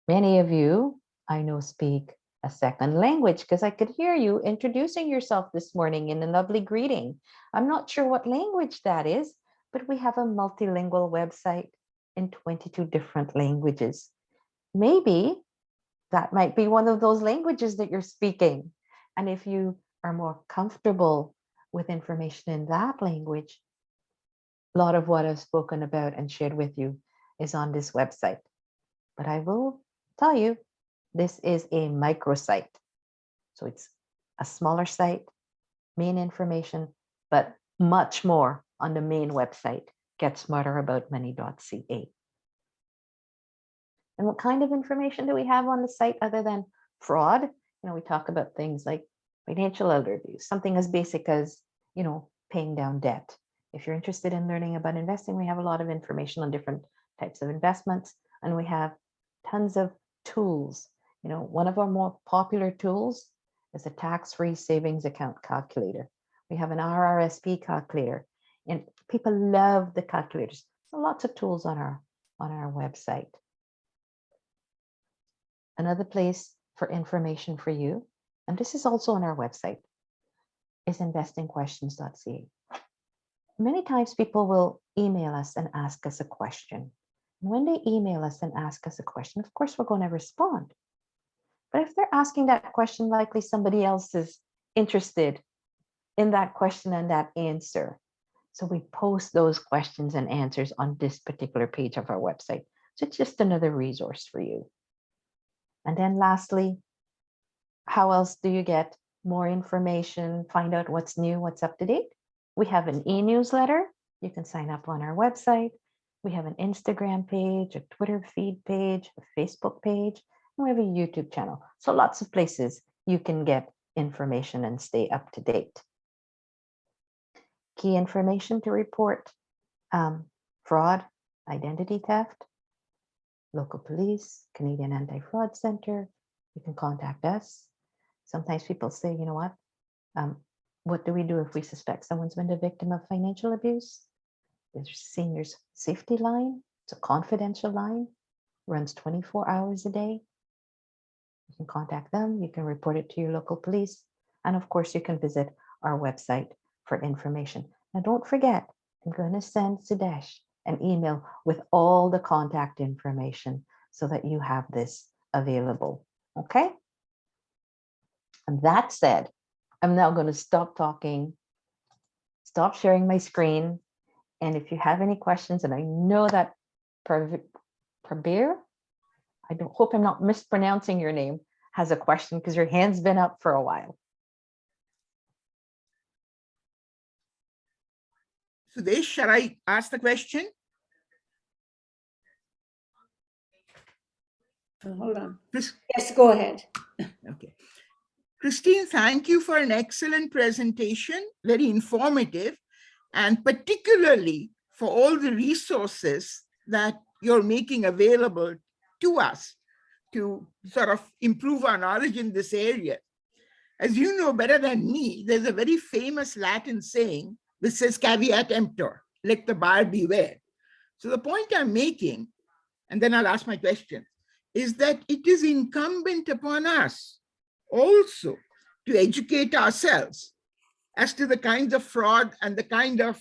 Many of you, I know, speak a second language because I could hear you introducing yourself this morning in a lovely greeting. I'm not sure what language that is, but we have a multilingual website in 22 different languages. Maybe that might be one of those languages that you're speaking. And if you are more comfortable with information in that language, a lot of what I've spoken about and shared with you is on this website. But I will tell you, this is a microsite. So it's a smaller site, main information, but much more on the main website, getsmarteraboutmoney.ca. And what kind of information do we have on the site other than fraud? You know, we talk about things like financial overview, something as basic as, you know, paying down debt. If you're interested in learning about investing, we have a lot of information on different types of investments, and we have tons of tools. You know, one of our more popular tools is a tax-free savings account calculator. We have an RRSP calculator, and people love the calculators. So lots of tools on our website. Another place for information for you, and this is also on our website, is investingquestions.ca. Many times people will email us and ask us a question. And when they email us and ask us a question, of course, we're going to respond. But if they're asking that question, likely somebody else is interested in that question and that answer. So we post those questions and answers on this particular page of our website. So it's just another resource for you. And then lastly, how else do you get more information, find out what's new, what's up to date? We have an e-newsletter. You can sign up on our website. We have an Instagram page, a Twitter feed page, a Facebook page, and we have a YouTube channel. So lots of places you can get information and stay up to date. Key information to report fraud, identity theft, local police, Canadian Anti-Fraud Center. You can contact us. Sometimes people say, you know what do we do if we suspect someone's been a victim of financial abuse? There's Seniors Safety Line. It's a confidential line, runs 24 hours a day. You can contact them. You can report it to your local police. And of course, you can visit our website for information. Now, don't forget, I'm going to send Sudesh an email with all the contact information so that you have this available. Okay? And that said, I'm now going to stop talking, stop sharing my screen. And if you have any questions, and I know that Prabir, I hope I'm not mispronouncing your name, has a question because your hand's been up for a while. Sudesh, shall I ask the question? Hold on. Yes, go ahead. Okay. Christine, thank you for an excellent presentation, very informative, and particularly for all the resources that you're making available to us to sort of improve our knowledge in this area. as you know better than me, there's a very famous Latin saying which says caveat emptor, let the buyer beware. So the point I'm making, and then I'll ask my question, is that it is incumbent upon us also to educate ourselves as to the kinds of fraud and the kind of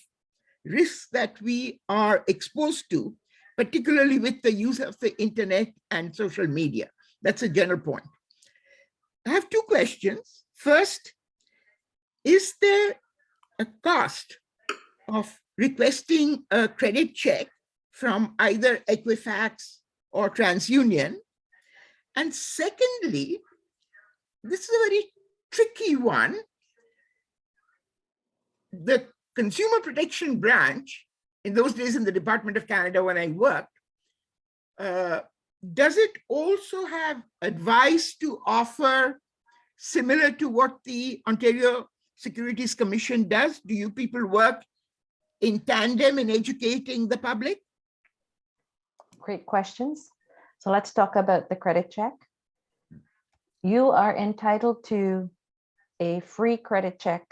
risks that we are exposed to, particularly with the use of the internet and social media. That's a general point. I have two questions. First, is there a cost of requesting a credit check from either Equifax or TransUnion? And secondly, this is a very tricky one. The Consumer Protection Branch, in those days in the Department of Canada when I worked, does it also have advice to offer similar to what the Ontario Securities Commission does? Do you people work in tandem in educating the public? Great questions. So let's talk about the credit check. You are entitled to a free credit check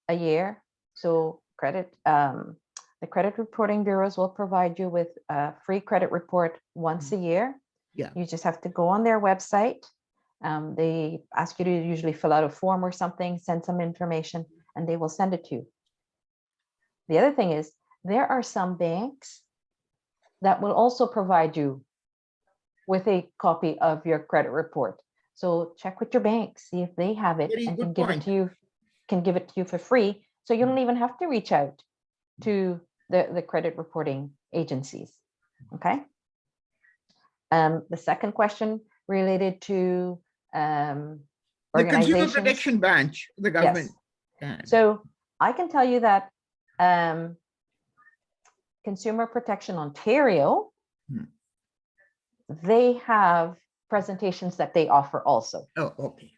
a year. So the credit reporting bureaus will provide you with a free credit report once a year. Yeah. You just have to go on their website. They ask you to usually fill out a form or something, send some information, and they will send it to you. The other thing is there are some banks that will also provide you with a copy of your credit report. So check with your bank, see if they have it Very and good can give it to you for free. So you don't even have to reach out to the credit reporting agencies. Okay. The second question related to The organizations. Consumer Protection Branch, the government. Yes. So I can tell you that Consumer Protection Ontario, they have presentations that they offer also. Oh, okay.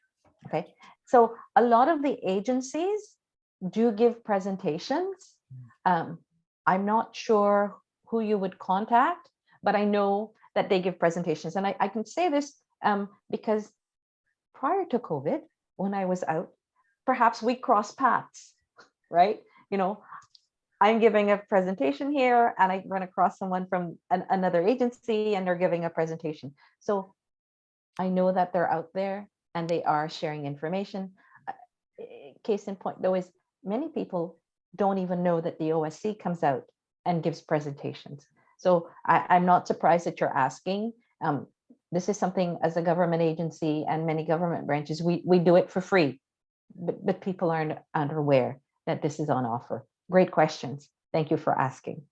Okay. So a lot of the agencies do give presentations. I'm not sure who you would contact, but I know that they give presentations. And I can say this because prior to COVID, when I was out, perhaps we crossed paths, right? You know, I'm giving a presentation here and I run across someone from another agency and they're giving a presentation. So I know that they're out there and they are sharing information. Case in point, though, is many people don't even know that the OSC comes out and gives presentations. So I'm not surprised that you're asking. This is something as a government agency and many government branches, we do it for free, but people aren't unaware that this is on offer. Great questions. Thank you for asking.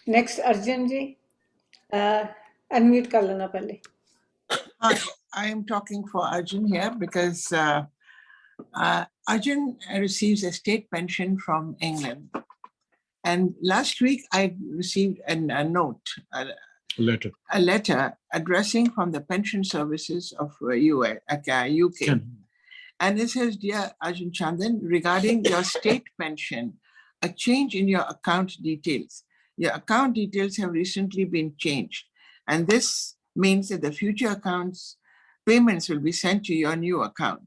Next, Arjun ji. Unmute kar lena pehle. Hi, I am talking for Arjun here because Arjun receives a state pension from England. And last week I received a note, a letter addressing from the pension services of UK. And it says, Dear Arjun Chandan, regarding your state pension, a change in your account details. Your account details have recently been changed. And this means that the future accounts payments will be sent to your new account.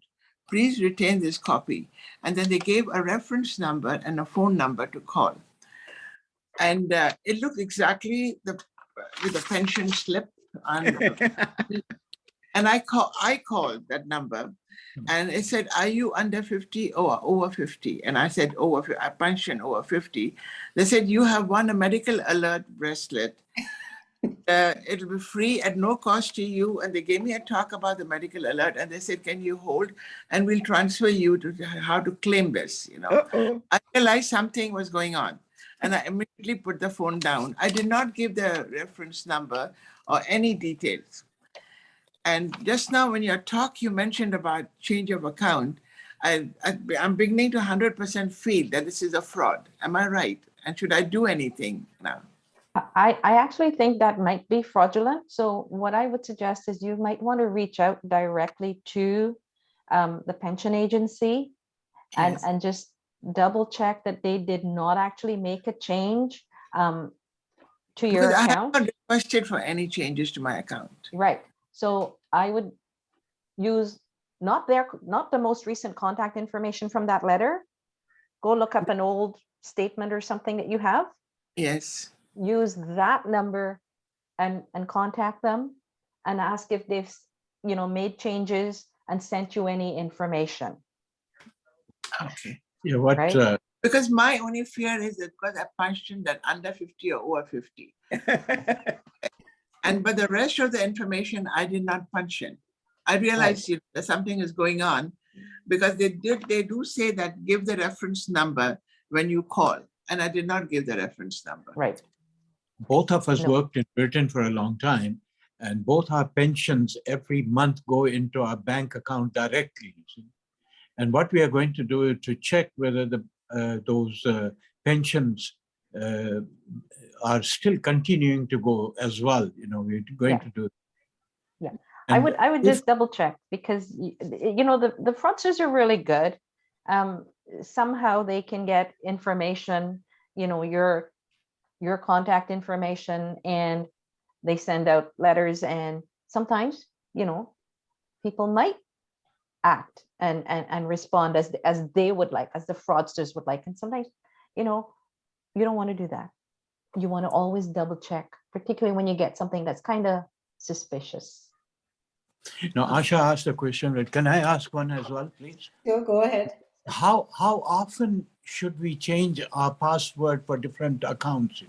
Please retain this copy. And then they gave a reference number and a phone number to call. And it looked exactly with the pension slip. And I called that number and it said, are you under 50 or over 50? And I said, pension over 50. They said, you have won a medical alert bracelet. It'll be free at no cost to you. And they gave me a talk about the medical alert. And they said, can you hold? And we'll transfer you to how to claim this. You know, I realized something was going on. And I immediately put the phone down. I did not give the reference number or any details. And just now when your talk, you mentioned about change of account, I'm beginning to 100% feel that this is a fraud. Am I right? And should I do anything now? I actually think that might be fraudulent. So what I would suggest is you might want to reach out directly to the pension agency and just double check that they did not actually make a change to your account. I have not requested for any changes to my account. Right. So I would use not the most recent contact information from that letter. Go look up an old statement or something that you have. Yes. Use that number and contact them and ask if they've, made changes and sent you any information. Okay. Yeah, what Right. Because my only fear is that because I punched in that under 50 or over 50. But the rest of the information I did not punch in. I realized that something is going on because they do say that give the reference number when you call. And I did not give the reference number. Right. both of us No. worked in Britain for a long time, and both our pensions every month go into our bank account directly. You see? And what we are going to do is to check whether those pensions are still continuing to go as well. We're going to do. Yeah. And I would just double check, because the fraudsters are really good. Somehow they can get information, your contact information, and they send out letters, and sometimes people might act and respond as they would like, as the fraudsters would like, and sometimes you don't want to do that. You want to always double check, particularly when you get something that's kind of suspicious. Now, Asha asked a question, but can I ask one as well, please? So go ahead. How often should we change our password for different accounts?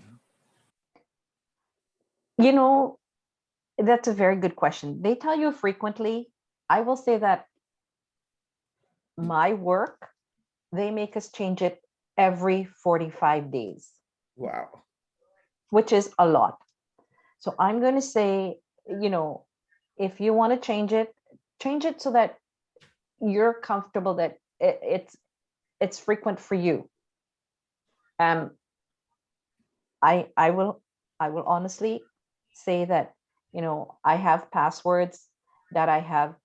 That's a very good question. They tell you frequently. I will say that my work, they make us change it every 45 days. Wow. Which is a lot. So I'm going to say, if you want to change it so that you're comfortable that it's frequent for you. I will honestly say that, I have passwords that I have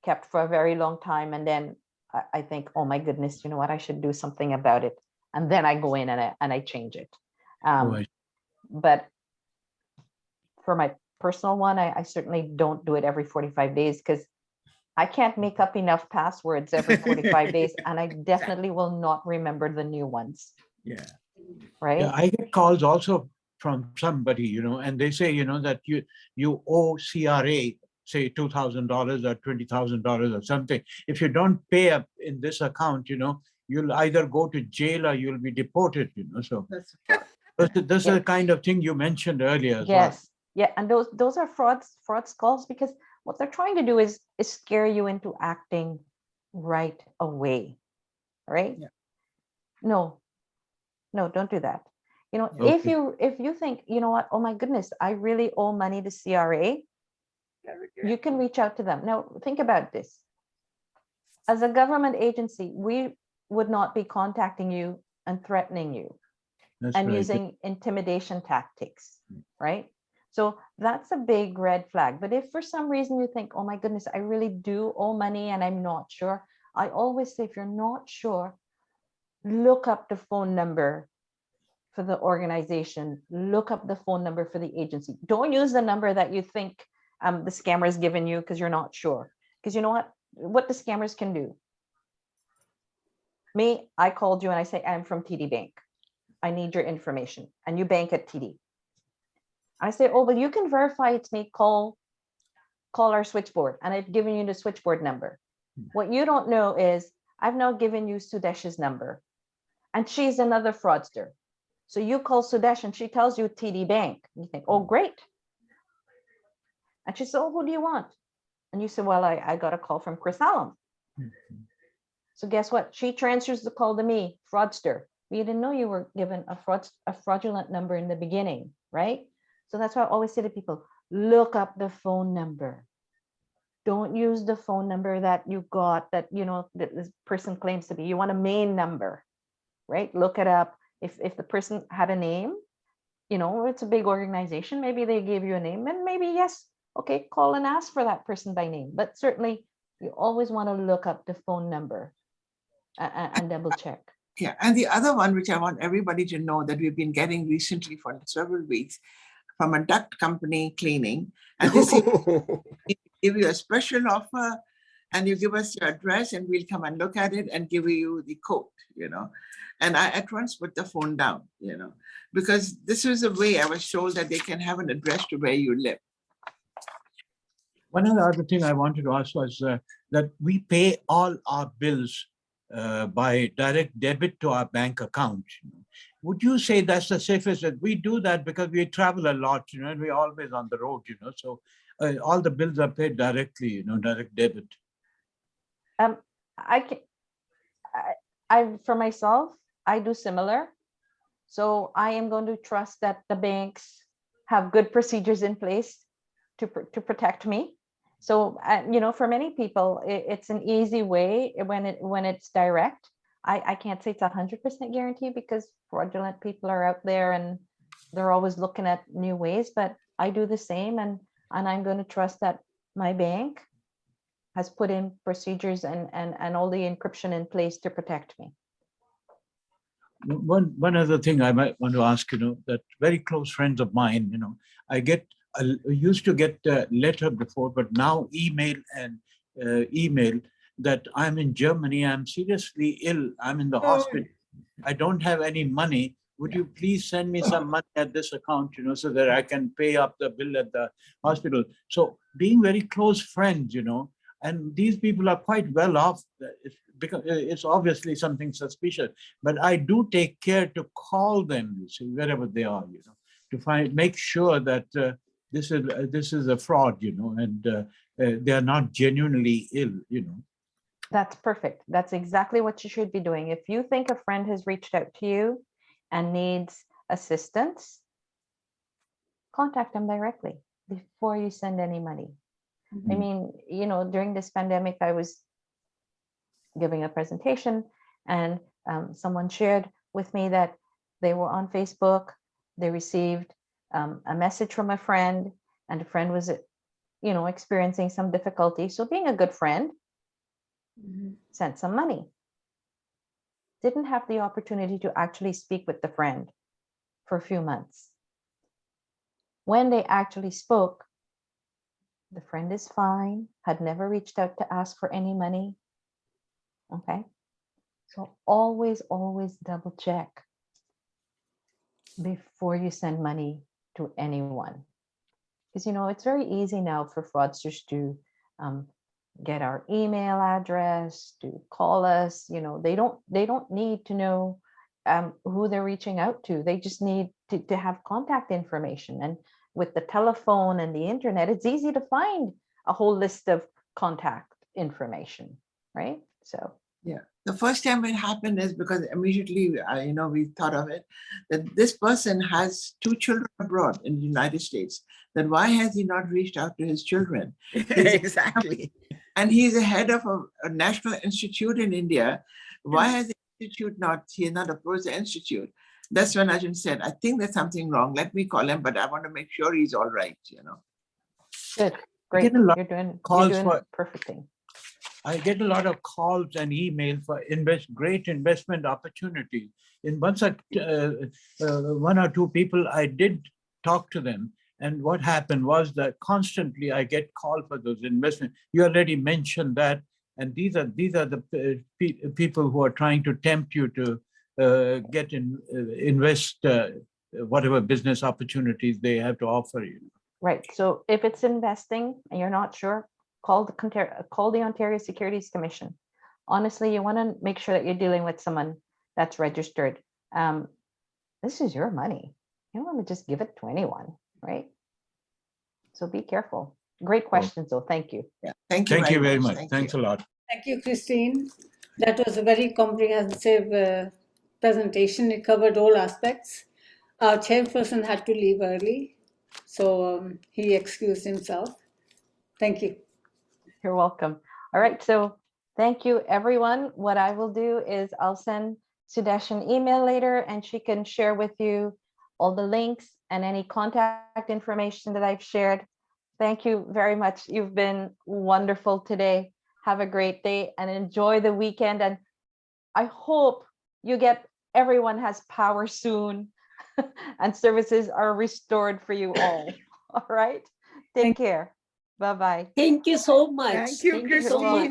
kept for a very long time, and then I think, oh my goodness, you know what, I should do something about it, and then I go in and I change it. Right. But for my personal one, I certainly don't do it every 45 days, because I can't make up enough passwords every 45 days, and I definitely will not remember the new ones. Yeah. Right? Yeah, I get calls also from somebody, and they say, that you owe CRA, say $2,000 or $20,000 or something. If you don't pay up in this account, you'll either go to jail or you'll be deported, So this is the kind of thing you mentioned earlier as well. Yes. Yeah, and those are fraud calls, because what they're trying to do is scare you into acting right away. Right? Yeah. No, don't do that. Okay. If you think, what, oh my goodness, I really owe money to CRA, you can reach out to them. Now, think about this. As a government agency, we would not be contacting you and threatening you That's and right. using intimidation tactics, right? So that's a big red flag. But if for some reason you think, oh my goodness, I really do owe money and I'm not sure, I always say, if you're not sure, look up the phone number for the organization, look up the phone number for the agency. Don't use the number that you think the scammer has given you because you're not sure. Because you know what the scammers can do. I called you and I say, I'm from TD Bank. I need your information. And you bank at TD. I say, oh, well, you can verify it's me. Call our switchboard. And I've given you the switchboard number. What you don't know is I've now given you Sudesh's number. And she's another fraudster. So you call Sudesh and she tells you TD Bank. You think, oh, great. And she said, oh, who do you want? And you say, well, I got a call from Chris Allum. So guess what? She transfers the call to me, fraudster. We didn't know you were given a fraudulent number in the beginning, right? So that's why I always say to people, look up the phone number. Don't use the phone number that you got that, that this person claims to be. You want a main number, right? Look it up. If the person had a name, it's a big organization, maybe they gave you a name, and maybe, yes, okay, call and ask for that person by name. But certainly you always want to look up the phone number and double check. Yeah, and the other one, which I want everybody to know, that we've been getting recently for several weeks from a duct company cleaning, and they say, give you a special offer, and you give us your address and we'll come and look at it and give you the code, And I at once put the phone down, because this was the way I was told that they can have an address to where you live. One other thing I wanted to ask was that we pay all our bills by direct debit to our bank account. Would you say that's the safest? That we do that because we travel a lot, and we're always on the road, so all the bills are paid directly, direct debit. For myself, I do similar. So I am going to trust that the banks have good procedures in place to protect me. So, for many people, it's an easy way when it's direct. I can't say it's 100% guarantee because fraudulent people are out there and they're always looking at new ways, but I do the same. And I'm going to trust that my bank has put in procedures and all the encryption in place to protect me. One other thing I might want to ask, that very close friends of mine, I used to get a letter before, but now email that I'm in Germany, I'm seriously ill, I'm in the hospital, I don't have any money. Would you please send me some money at this account, so that I can pay up the bill at the hospital? So being very close friends, and these people are quite well off, because it's obviously something suspicious, but I do take care to call them, wherever they are, to make sure that this is a fraud, and they are not genuinely ill, That's perfect. That's exactly what you should be doing. If you think a friend has reached out to you and needs assistance, contact them directly before you send any money. I mean, during this pandemic, I was giving a presentation and someone shared with me that they were on Facebook, they received a message from a friend, and the friend was, experiencing some difficulty. So being a good friend, sent some money. Didn't have the opportunity to actually speak with the friend for a few months. When they actually spoke, the friend is fine, had never reached out to ask for any money. Okay. So always double check before you send money to anyone. Because, it's very easy now for fraudsters to get our email address, to call us. They don't need to know who they're reaching out to. They just need to have contact information. And with the telephone and the internet, it's easy to find a whole list of contact information, right? So yeah, the first time it happened is because immediately, we thought of it, that this person has 2 children abroad in the United States. Then why has he not reached out to his children? Exactly. And he's the head of a national institute in India. Why has the institute he not approached the institute? That's when Ajahn said, I think there's something wrong. Let me call him, but I want to make sure he's all right, Good, great. You're doing a perfect thing. I get a lot of calls and emails for great investment opportunities. In once, one or two people, I did talk to them. And what happened was that constantly I get called for those investments. You already mentioned that. And these are the people who are trying to tempt you to invest whatever business opportunities they have to offer you. Right. So if it's investing and you're not sure, call the Ontario Securities Commission. Honestly, you want to make sure that you're dealing with someone that's registered. This is your money. You don't want to just give it to anyone, right? So be careful. Great questions, though. Thank you. Yeah. Thank you very much. Thanks a lot. Thank you, Christine. That was a very comprehensive presentation. It covered all aspects. Our chairperson had to leave early, so he excused himself. Thank you. You're welcome. All right. So thank you, everyone. What I will do is I'll send Sudesh an email later, and she can share with you all the links and any contact information that I've shared. Thank you very much. You've been wonderful today. Have a great day and enjoy the weekend. And I hope everyone has power soon and services are restored for you all. All right. Take care. Bye-bye. Thank you so much. Thank you, Christine.